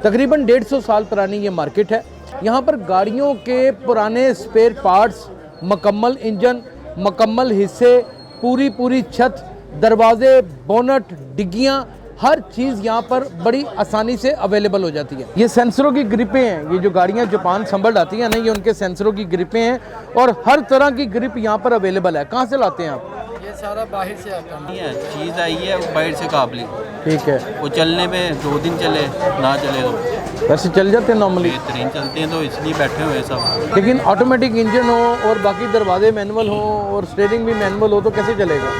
तकरीबन 150 साल पुरानी ये मार्केट है। यहाँ पर गाड़ियों के पुराने स्पेयर पार्ट्स, मुकम्मल इंजन, मुकम्मल हिस्से, पूरी छत, दरवाजे, बोनट, डिग्गियाँ, हर चीज़ यहाँ पर बड़ी आसानी से अवेलेबल हो जाती है। ये सेंसरों की ग्रिपें हैं, ये जो गाड़ियाँ जापान संभल आती हैं ना, ये उनके सेंसरों की ग्रिपें हैं और हर तरह की ग्रिप यहाँ पर अवेलेबल है। कहाँ से लाते हैं आप? ये सारा बाहर से आता है, चीज़ आई है बाहर से काबली। ठीक है, वो चलने में 2 दिन चले ना चले तो वैसे चल जाते हैं नॉर्मली, बेहतरीन चलते हैं, तो इसलिए बैठे हुए सब। लेकिन ऑटोमेटिक इंजन हो और बाकी दरवाजे मैनुअल हो और स्टीयरिंग भी मैनुअल हो तो कैसे चलेगा?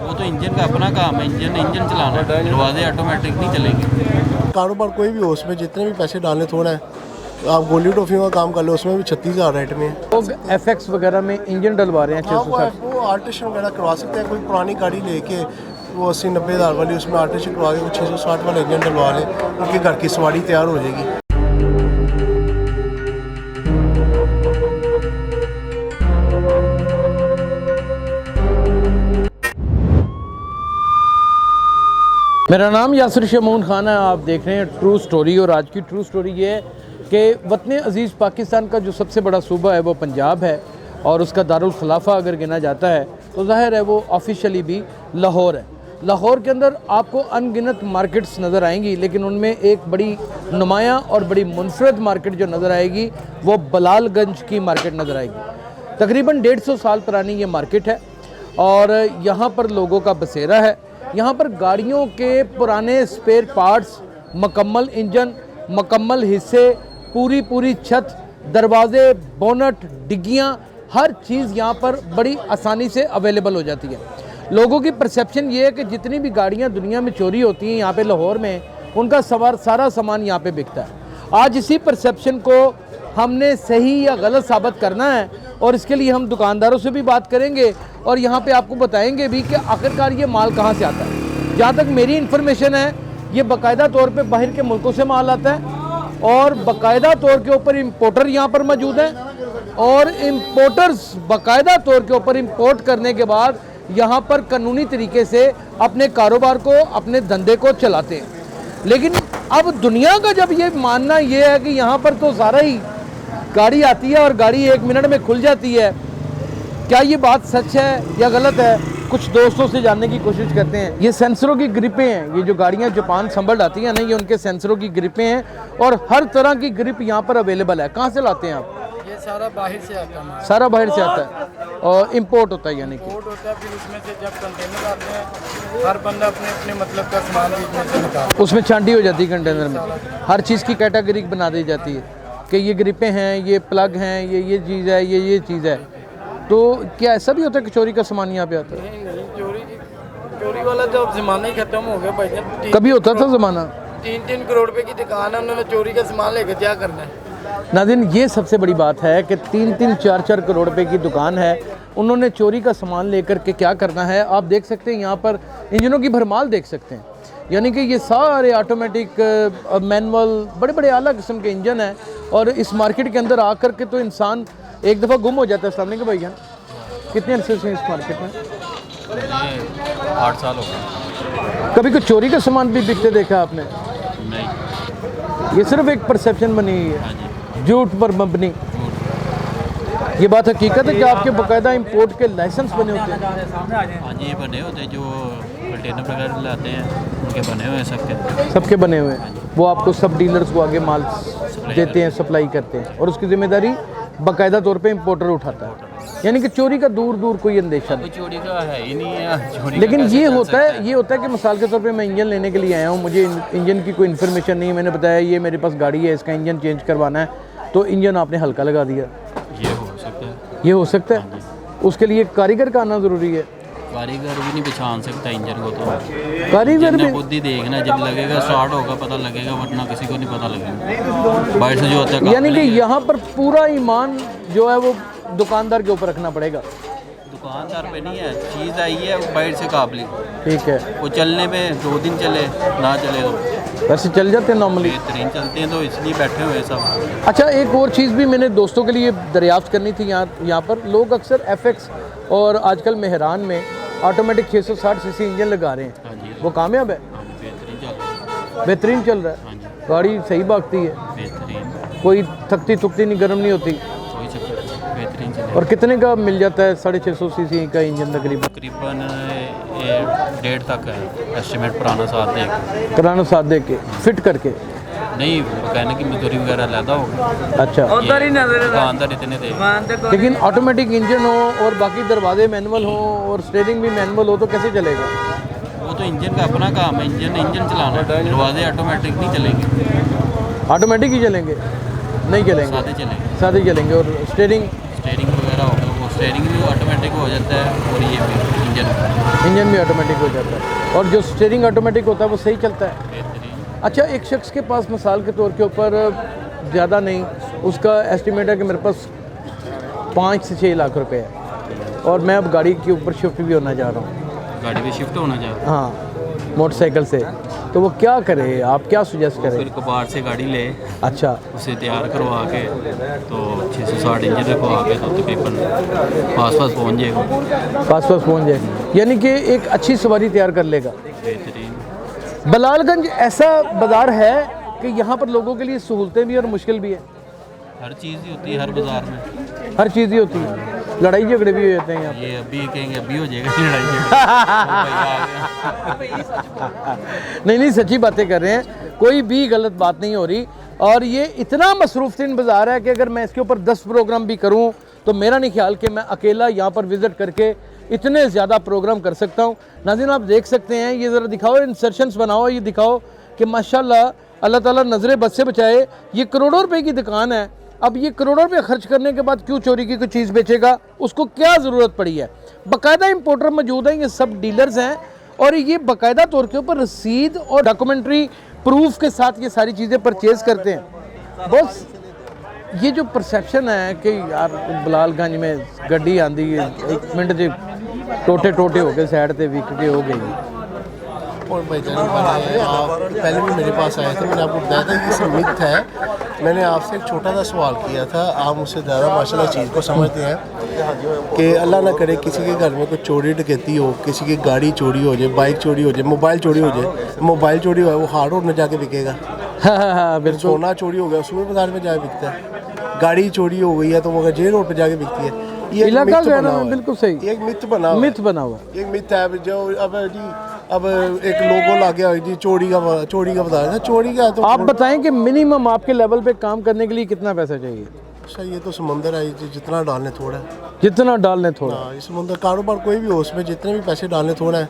वो तो इंजन का अपना काम है, इंजन चलाना, दरवाजे ऑटोमेटिक नहीं चलेंगे। कारोबार कोई भी हो, उसमें जितने भी पैसे डालने थोड़ा है, आप गोली टॉफियों का काम कर लो, उसमें भी 36,000 रेट में है। लोग FX वगैरह में इंजन डलवा रहे हैं 660। वो आर्टिशन वगैरह करवा सकते हैं। कोई पुरानी गाड़ी लेके वो 80-90 हज़ार वाली, उसमें आर्टिशन करवा के वो 660 वाला इंजन डलवा लें, उनके घर की सवारी तैयार हो जाएगी। मेरा नाम यासिर शमून खान है, आप देख रहे हैं ट्रू स्टोरी। और आज की ट्रू स्टोरी ये है कि वतन अज़ीज़ पाकिस्तान का जो सबसे बड़ा सूबा है वो पंजाब है और उसका दारुल खिलाफा अगर गिना जाता है तो ज़ाहिर है वो ऑफिशियली भी लाहौर है। लाहौर के अंदर आपको अनगिनत मार्केट्स नज़र आएंगी, लेकिन उनमें एक बड़ी नुमायाँ और बड़ी मुनफरद मार्केट जो नज़र आएगी वो बलालगंज की मार्केट नज़र आएगी। तकरीबन 150 साल पुरानी ये मार्केट है और यहाँ पर लोगों का बसेरा है। यहाँ पर गाड़ियों के पुराने स्पेयर पार्ट्स, मुकम्मल इंजन, मुकम्मल हिस्से, पूरी छत, दरवाजे, बोनट, डिग्गियाँ, हर चीज़ यहाँ पर बड़ी आसानी से अवेलेबल हो जाती है। लोगों की परसेप्शन ये है कि जितनी भी गाड़ियाँ दुनिया में चोरी होती हैं यहाँ पे लाहौर में, उनका सारा सामान यहाँ पे बिकता है। आज इसी परसेप्शन को हमने सही या गलत साबित करना है और इसके लिए हम दुकानदारों से भी बात करेंगे और यहाँ पे आपको बताएंगे भी कि आखिरकार ये माल कहाँ से आता है। जहाँ तक मेरी इन्फॉर्मेशन है, ये बाकायदा तौर पे बाहर के मुल्कों से माल आता है और बाकायदा तौर के ऊपर इम्पोर्टर यहाँ पर मौजूद हैं और इम्पोर्टर्स बाकायदा तौर के ऊपर इम्पोर्ट करने के बाद यहाँ पर कानूनी तरीके से अपने कारोबार को, अपने धंधे को चलाते हैं। लेकिन अब दुनिया का जब ये मानना ये है कि यहाँ पर तो सारा ही गाड़ी आती है और गाड़ी 1 मिनट में खुल जाती है, क्या ये बात सच है या गलत है? कुछ दोस्तों से जानने की कोशिश करते हैं। ये सेंसरों की ग्रिपें हैं, ये जो गाड़ियाँ जापान संभल आती हैं ना, ये उनके सेंसरों की ग्रिपें हैं और हर तरह की ग्रिप यहाँ पर अवेलेबल है। कहाँ से लाते हैं आप? ये सारा बाहर से आता है, सारा बाहर से आता है और इम्पोर्ट होता है, यानी कि इम्पोर्ट होता है। फिर उसमें से जब कंटेनर आते हैं, हर बंदा अपने मतलब का सामान बीच में से निकालता है, उसमें छांटी हो जाती है कंटेनर में। हर चीज़ की कैटेगरी बना दी जाती है कि ये ग्रिपें हैं, ये प्लग हैं, ये चीज़ है, ये चीज़ है। तो क्या ऐसा भी होता है कि चोरी का सामान यहाँ पे आता है? चोरी वाला तो अब ज़माना ही खत्म हो गया भाई। कभी होता था ज़माना। 3-3 करोड़ रुपए की दुकान है, उन्होंने चोरी का सामान लेकर क्या करना है? नाज़रीन, ये सबसे बड़ी बात है कि 3-3, 4-4 करोड़ रुपए की दुकान है, उन्होंने चोरी का सामान लेकर के क्या करना है? आप देख सकते हैं यहाँ पर इंजनों की भरमाल देख सकते हैं, यानी कि ये सारे ऑटोमेटिक, मैनुअल, बड़े आला किस्म के इंजन हैं और इस मार्केट के अंदर आकर के तो इंसान एक दफ़ा गुम हो जाता है। अस्सलाम वालेकुम भैया, कितने अरसे से इस मार्केट में? 8 साल हो गए। कभी कोई चोरी का सामान भी बिकते देखा आपने? नहीं। ये सिर्फ एक परसेप्शन बनी हुई है, झूठ पर मबनी। ये बात हकीकत है कि आपके बाकायदा इंपोर्ट के लाइसेंस बने होते हैं? हाँ जी, ये बने होते हैं, जो कंटेनर वगैरह लाते हैं उनके बने हुए हैं, सबके बने हुए हैं। वो आपको सब डीलर्स को आगे माल देते हैं, सप्लाई करते हैं और उसकी जिम्मेदारी बाकायदा तौर पे इंपोर्टर उठाता है, यानी कि चोरी का दूर कोई अंदेशा नहीं। चोरी का है ही नहीं है। लेकिन ये होता है कि मिसाल के तौर पे मैं इंजन लेने के लिए आया हूँ, मुझे इंजन की कोई इन्फॉर्मेशन नहीं, मैंने बताया ये मेरे पास गाड़ी है, इसका इंजन चेंज करवाना है, तो इंजन आपने हल्का लगा दिया। ये हो सकता है। उसके लिए कारीगर का आना ज़रूरी है। कारीगर भी नहीं पहचान सकता इंजन को, तो कारीगर भी बुद्धि देखना, जब लगेगा स्टार्ट होगा पता लगेगा, वरना किसी को नहीं पता लगेगा बाहर से जो होता है। यानी कि यहाँ पर पूरा ईमान जो है वो दुकानदार के ऊपर रखना पड़ेगा। दुकानदार पे नहीं है, चीज़ आई है बाहर से काबली। ठीक है, वो चलने में 2 दिन चले ना चले तो वैसे चल जाते हैं नॉर्मली, बेहतरीन चलते हैं, तो इसलिए बैठे हुए सब। अच्छा, एक और चीज़ भी मैंने दोस्तों के लिए दरियाफ्त करनी थी। यहाँ पर लोग अक्सर FX और आजकल मेहरान में ऑटोमेटिक 660 सीसी इंजन लगा रहे हैं, वो कामयाब है? बेहतरीन चल रहा है। बेहतरीन चल रहा है। गाड़ी सही भागती है, बेहतरीन, कोई थकती थुकती नहीं, गर्म नहीं होती। कोई चक्कर नहीं, बेहतरीन चले। और कितने का मिल जाता है 650 सीसी का इंजन तकरीबन? तकरीबन 1.5 तक है एस्टिमेट, पुराना साथ दे के। पुराना साथ दे के फिट करके? नहीं, कहने की मजदूरी वगैरह लैदा होगा। अच्छा, दुकानदार इतने दे। लेकिन ऑटोमेटिक इंजन हो और बाकी दरवाजे मैनुअल हो और स्टीयरिंग भी मैनुअल हो तो कैसे चलेगा? वो तो इंजन का अपना काम है, इंजन चलाना है, दरवाजे ऑटोमेटिक नहीं चलेंगे। ऑटोमेटिक ही चलेंगे? नहीं चलेंगे, सादे चलेंगे। साथ ही चलेंगे। और स्टीयरिंग वगैरह होगा, वो स्टीयरिंग भी ऑटोमेटिक हो जाता है और ये भी इंजन भी ऑटोमेटिक हो जाता है। और जो स्टीयरिंग ऑटोमेटिक होता है वो सही चलता है? बेहतरीन। अच्छा, एक शख्स के पास मिसाल के तौर के ऊपर ज़्यादा नहीं, उसका एस्टिमेट है कि मेरे पास 5 से 6 लाख रुपए है और मैं अब गाड़ी के ऊपर शिफ्ट भी होना चाह रहा हूँ। गाड़ी भी शिफ्ट होना चाहिए। हाँ, मोटरसाइकिल से, तो वो क्या करे? आप क्या सुजेस्ट करें? फिर कबाड़ से गाड़ी ले, अच्छा, उसे तैयार करवा के तो 660 इंजन रखवा के तो तकरीबन पास पहुँच जाएगा। पास पहुँच जाए, यानी कि एक अच्छी सवारी तैयार कर लेगा। बेहतरीन। बलालगंज ऐसा बाज़ार है कि यहाँ पर लोगों के लिए सहूलतें भी और मुश्किल भी है। हर चीज़ ही होती है हर बाज़ार में, हर चीज़ ही होती है, लड़ाई झगड़े भी हो जाते हैं यहाँ। ये अभी कहेंगे अभी हो जाएगा लड़ाई नहीं नहीं, सच्ची बातें कर रहे हैं, कोई भी गलत बात नहीं हो रही। और ये इतना मसरूफ़तीन बाज़ार है कि अगर मैं इसके ऊपर 10 प्रोग्राम भी करूँ तो मेरा नहीं ख्याल कि मैं अकेला यहाँ पर विज़िट करके इतने ज़्यादा प्रोग्राम कर सकता हूँ। नाज़रीन, आप देख सकते हैं, ये ज़रा दिखाओ, इंसर्शंस बनाओ, ये दिखाओ कि माशाल्लाह अल्लाह ताला नज़रें बद से बचाए। ये करोड़ों रुपए की दुकान है। अब ये करोड़ों रुपए खर्च करने के बाद क्यों चोरी की कोई चीज़ बेचेगा? उसको क्या ज़रूरत पड़ी है? बाकायदा इंपोर्टर मौजूद हैं, ये सब डीलर्स हैं और ये बाकायदा तौर के ऊपर रसीद और डॉक्यूमेंट्री प्रूफ के साथ ये सारी चीज़ें परचेज़ करते हैं। बस ये जो परसेप्शन है कि यार बलालगंज में गड्डी आंदी है 1 मिनट से टोटे टोटे हो गए, साइड से विक के हो गई। और भाई जान, आप पहले भी मेरे पास आए थे, मैंने आपको बताया था कि सब मिथ है। मैंने आपसे एक छोटा सा सवाल किया था, आप मुझसे ज़्यादा माशाल्लाह चीज़ को समझते हैं कि अल्लाह ना करे किसी के घर में कोई चोरी डकैती हो, किसी की गाड़ी चोरी हो जाए, बाइक चोरी हो जाए, मोबाइल चोरी हो जाए। मोबाइल चोरी हुआ है वो हार्ड रोड में जाके बिकेगा। हाँ, बिल्कुल। सोना चोरी हो गया उसमें बाजार में जाके बिकता है। गाड़ी चोरी हो गई है तो वो जेल रोड पर जाके बिकती है। ये इलाका मिथ बना हुआ है। बिल्कुल सही, एक मिथ बना हुआ है। मिथ बना हुआ एक मिथ है जो अब एक लोगो ला गया जी चोरी का बता रहा था। चोरी का है तो आप बताएं कि मिनिमम आपके लेवल पे काम करने के लिए कितना पैसा चाहिए? सर ये तो समंदर है जी, जितना डालने थोड़ा है। जितना डालने थोड़ा। हाँ, ये समुंदर कारोबार कोई भी हो उसमें जितने भी पैसे डालने थोड़ा है।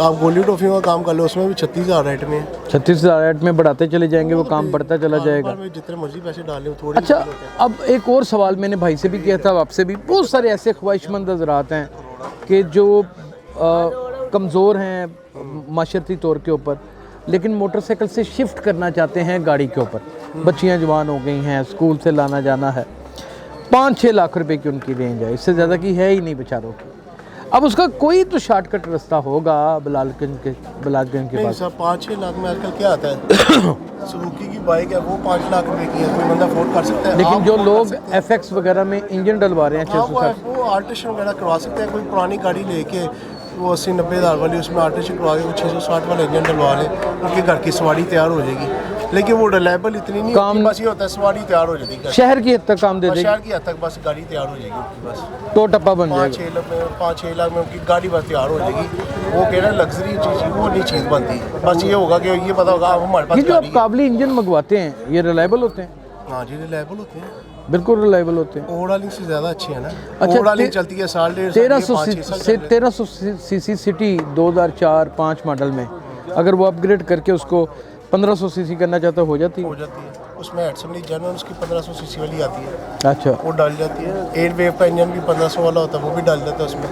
आप गोली टॉफियों का काम कर लो, उसमें भी 36,000 रेट में है। 36,000 रेट में बढ़ाते चले जाएंगे, वो काम बढ़ता चला जाएगा। में जितने मर्जी पैसे डाले हो थोड़े। अच्छा, अब एक और सवाल मैंने भाई से भी किया था, आपसे भी। बहुत सारे ऐसे ख्वाहिशमंद हज़रात हैं कि जो कमज़ोर हैं माशरती तौर के ऊपर, लेकिन मोटरसाइकिल से शिफ्ट करना चाहते हैं गाड़ी के ऊपर। बच्चियां जवान हो गई हैं, स्कूल से लाना जाना है, 5-6 लाख रुपए की उनकी रेंज है, इससे ज़्यादा की है ही नहीं बेचारों की। अब उसका कोई तो शॉर्टकट रास्ता होगा बलालगंज के नहीं पास। सर, 5-6 लाख में आजकल क्या आता है? सुजुकी की बाइक है वो 5 लाख रुपए की है, कोई बंदा अफोर्ड कर सकता है। लेकिन आप जो afford लोग कर सकते हैं। FX वगैरह में इंजन डलवा रहे हैं हाँ, 660, वो आर्टिशन वगैरह करवा सकते हैं। कोई पुरानी गाड़ी लेके वो 80-90 हज़ार वाली उसमें आर्टिशन करवा के वो 660 वाला इंजन डलवा लें, उनके घर की सवारी तैयार हो जाएगी। लेकिन वो रिलायबल इतनी नहीं काम- होती, बस ये होता है सवारी तैयार हो जाती है। शहर की हद तक काम दे बस देगी, शहर की हद तक बस गाड़ी तैयार हो जाएगी उनकी, बस तो टप्पा बन जाएगा। 5-6 लाख में उनकी गाड़ी बस तैयार हो जाएगी। वो कह रहे हैं लग्जरी चीज़, वो नहीं चीज़ बनती। बस ये होगा कि ये पता होगा अब हमारे ये पास जो आप गाड़ी है। काबली इंजन मंगवाते हैं ये रिलायबल होते हैं? हाँ जी, रिलायबल होते हैं, बिल्कुल रिलायबल होते हैं। ओवरऑलिंग से ज़्यादा अच्छी है ना। अच्छा, ओवरऑलिंग चलती है 1.5 साल 1300 सीसी सिटी 2004-5 मॉडल में अगर वो अपग्रेड करके उसको 1500 सीसी करना चाहता हो जाती है? हो जाती है। उसमें एडसमली जनरल उसकी 1500 सीसी वाली आती है, अच्छा, वो डाल जाती है। एयर वेव का इंजन भी 1500 वाला होता है, वो भी डाल जाता है उसमें।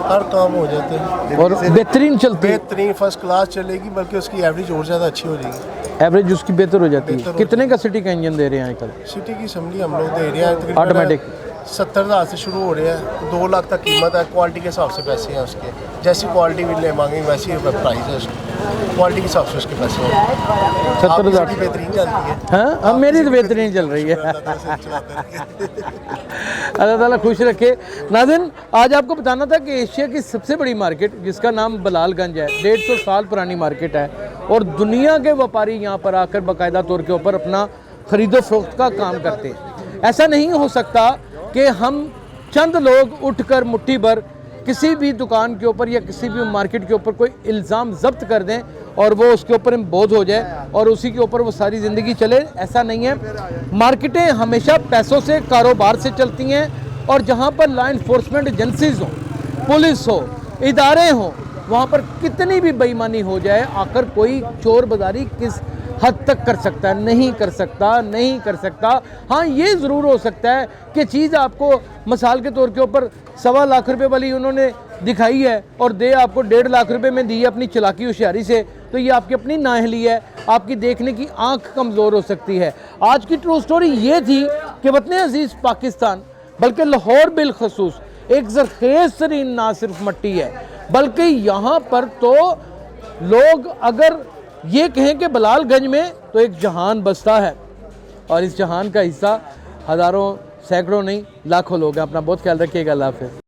हर काम हो जाते हैं और बेहतरीन चलती है, बेहतरीन फर्स्ट क्लास चलेगी, बल्कि उसकी एवरेज और ज़्यादा अच्छी हो जाएगी। एवरेज उसकी बेहतर हो जाती बेहतर है। हो कितने का सिटी का इंजन दे रहे हैं आजकल? सिटी की असम्बली हम लोग दे रहे हैं तकरीबन ऑटोमेटिक 70,000 से शुरू हो रहे हैं, 2 लाख तक कीमत है। क्वालिटी के हिसाब से पैसे हैं उसके, जैसी क्वालिटी भी ले मांगेंगे वैसी प्राइस है उसकी, क्वालिटी के हिसाब से उसके पैसे हैं। 70,000 आपकी बेहतरीन चलती है। हाँ, अब मेरी तो बेहतरीन चल रही है। अल्लाह ताला खुश रखे। नाज़रीन, आज आपको बताना था कि एशिया की सबसे बड़ी मार्केट जिसका नाम बलालगंज है, 150 साल पुरानी मार्केट है और दुनिया के व्यापारी यहाँ पर आकर बाकायदा तौर के ऊपर अपना ख़रीदो फरोख्त का काम करते हैं। ऐसा नहीं हो सकता कि हम चंद लोग उठकर मुट्ठी भर किसी भी दुकान के ऊपर या किसी भी मार्केट के ऊपर कोई इल्ज़ाम ज़ब्त कर दें और वो उसके ऊपर बोझ हो जाए और उसी के ऊपर वो सारी ज़िंदगी चले। ऐसा नहीं है। मार्केटें हमेशा पैसों से, कारोबार से चलती हैं और जहाँ पर लॉ इन्फोर्समेंट एजेंसीज़ हों, पुलिस हो, इदारे हों, वहाँ पर कितनी भी बेईमानी हो जाए, आकर कोई चोर बाजारी किस हद तक कर सकता है? नहीं कर सकता, नहीं कर सकता। हाँ, ये ज़रूर हो सकता है कि चीज़ आपको मिसाल के तौर के ऊपर 1.25 लाख रुपए वाली उन्होंने दिखाई है और दे आपको 1.5 लाख रुपए में दी है अपनी चालाकी होशियारी से, तो ये आपकी अपनी नाअहली है, आपकी देखने की आंख कमज़ोर हो सकती है। आज की ट्रू स्टोरी ये थी कि वतन अजीज़ पाकिस्तान, बल्कि लाहौर बिलखसूस एक ज़रखेज़ तरीन ना सिर्फ मट्टी है, बल्कि यहाँ पर तो लोग अगर ये कहें कि बलालगंज में तो एक जहान बसता है और इस जहान का हिस्सा हज़ारों, सैकड़ों नहीं लाखों लोग हैं। अपना बहुत ख्याल रखिएगा। अल्लाह हाफ़िज़।